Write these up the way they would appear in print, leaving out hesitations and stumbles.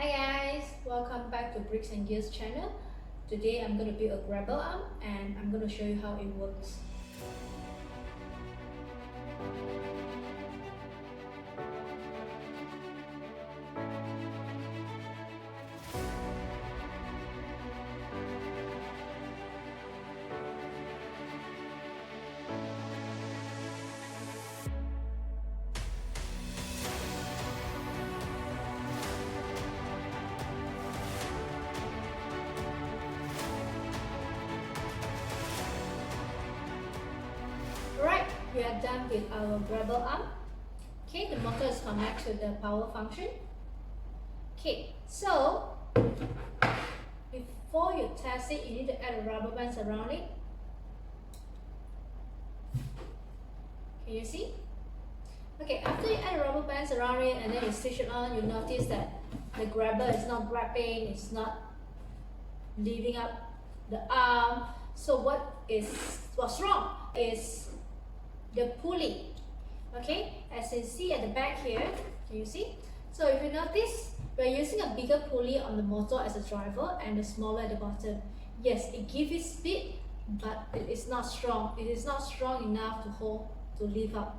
Hi guys, welcome back to Bricks and Gears channel. Today I'm going to build a grabber arm and I'm going to show you how it works. Alright, we are done with our grabber arm. Okay, the motor is connected to the power function. Okay, so before you test it, you need to add a rubber band around it. Can you see? Okay, after you add a rubber band around it and then you switch it on, you notice that the grabber is not grabbing, it's not lifting up the arm. So what's wrong is the pulley. Okay, as you see at the back here, can you see? So if you notice, we're using a bigger pulley on the motor as a driver and a smaller at the bottom. Yes, it gives it speed, but it is not strong. It is not strong enough to lift up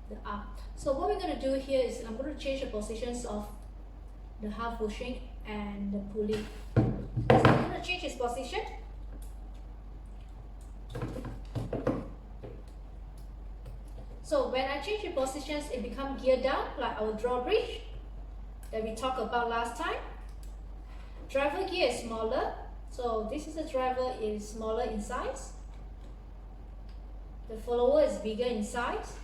the arm. So what we're going to do here is I'm going to change the positions of the half bushing and the pulley. So I'm going to change its position. So when I change the positions, it becomes gear down, like our drawbridge that we talked about last time. Driver gear is smaller, so this is the driver, is smaller in size. The follower is bigger in size.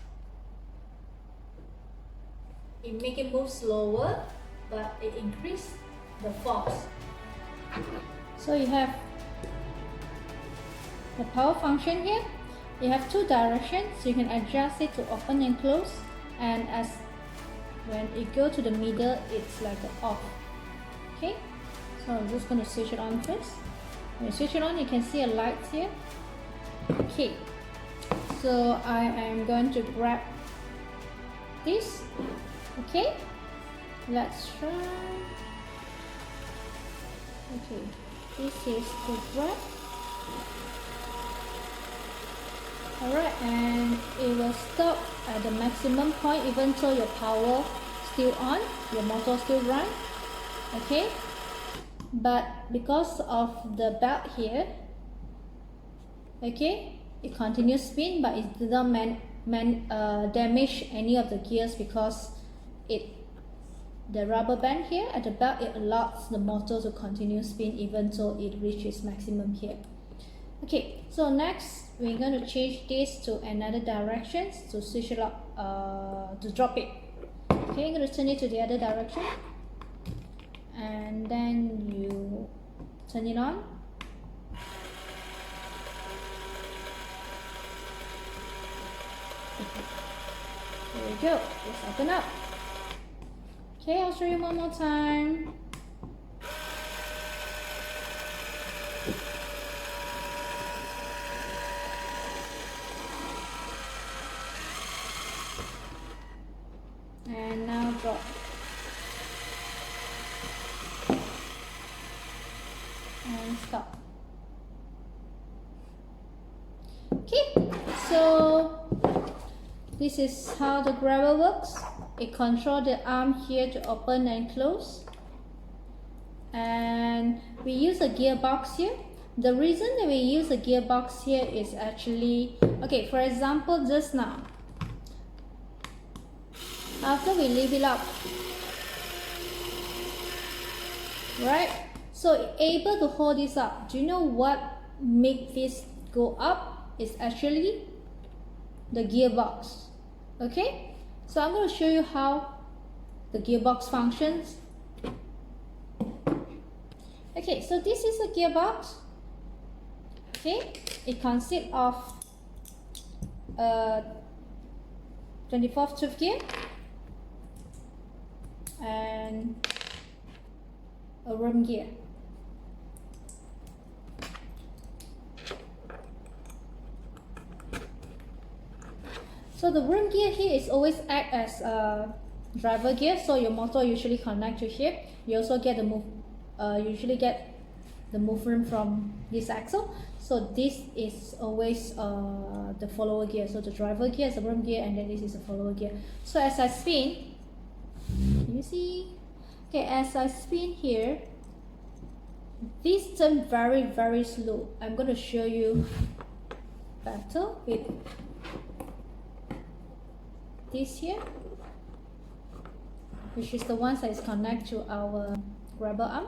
It makes it move slower, but it increases the force. So you have the power function here. You have two directions, so you can adjust it to open and close, and as when it goes to the middle, it's like an off. Okay, so I'm just going to switch it on first. When you switch it on, you can see a light here. Okay, so I am going to grab this. Okay, let's try. Okay, this is to grab. Alright, and it will stop at the maximum point even though your power still on, your motor still run. Okay, but because of the belt here, okay, it continues spin, but it doesn't damage any of the gears because the rubber band here at the belt, it allows the motor to continue spin even though it reaches maximum here. Okay, so next we're going to change this to another direction to switch it up, to drop it. Okay, I'm going to turn it to the other direction, and then you turn it on. There we go, let's open up. Okay, I'll show you one more time. And now drop. And stop. Okay, so this is how the grabber works. It controls the arm here to open and close. And we use a gearbox here. The reason that we use a gearbox here is actually, okay, for example, just now, after we lift it up, right, so able to hold this up. Do you know what make this go up? It's actually the gearbox. Okay, so I'm going to show you how the gearbox functions. Okay, so this is a gearbox. Okay, it consists of 24th tooth gear and a worm gear. So the worm gear here is always act as a driver gear, so your motor usually connect to here. You also get the usually get the movement from this axle. So this is always the follower gear. So the driver gear is the worm gear, and then this is the follower gear. So as I spin, you see, okay, as I spin here, this turn very slow. I'm going to show you better with this here, which is the ones that is connected to our grabber arm.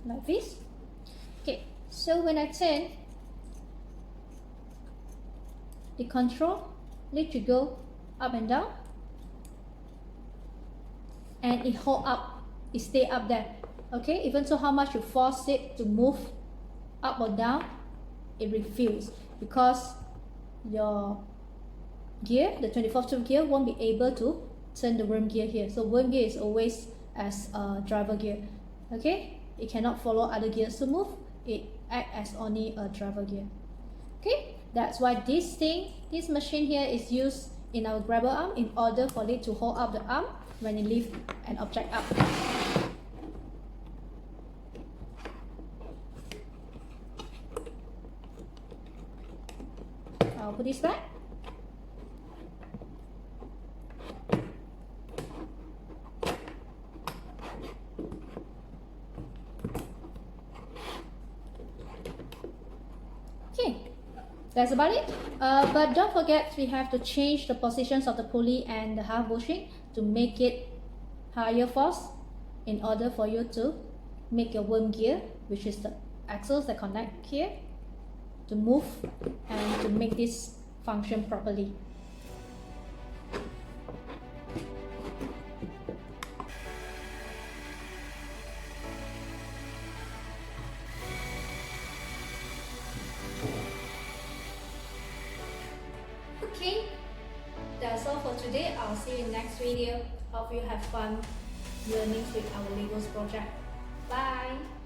Like this. Okay, so when I turn, the control need to go up and down, and it hold up, it stay up there. Okay, even so how much you force it to move up or down, it refuse, because your gear, the 24th tube gear, won't be able to turn the worm gear here. So worm gear is always as a driver gear. Okay, it cannot follow other gears to move, it acts as only a driver gear. Okay, that's why this machine here is used in our grabber arm in order for it to hold up the arm when you lift an object up. I'll put this back. Okay, that's about it. But don't forget, we have to change the positions of the pulley and the half bushing to make it higher force in order for you to make your worm gear, which is the axles that connect here, to move and to make this function properly. Okay, that's all for today. I'll see you in next video. Hope you have fun learning with our Legos project. Bye!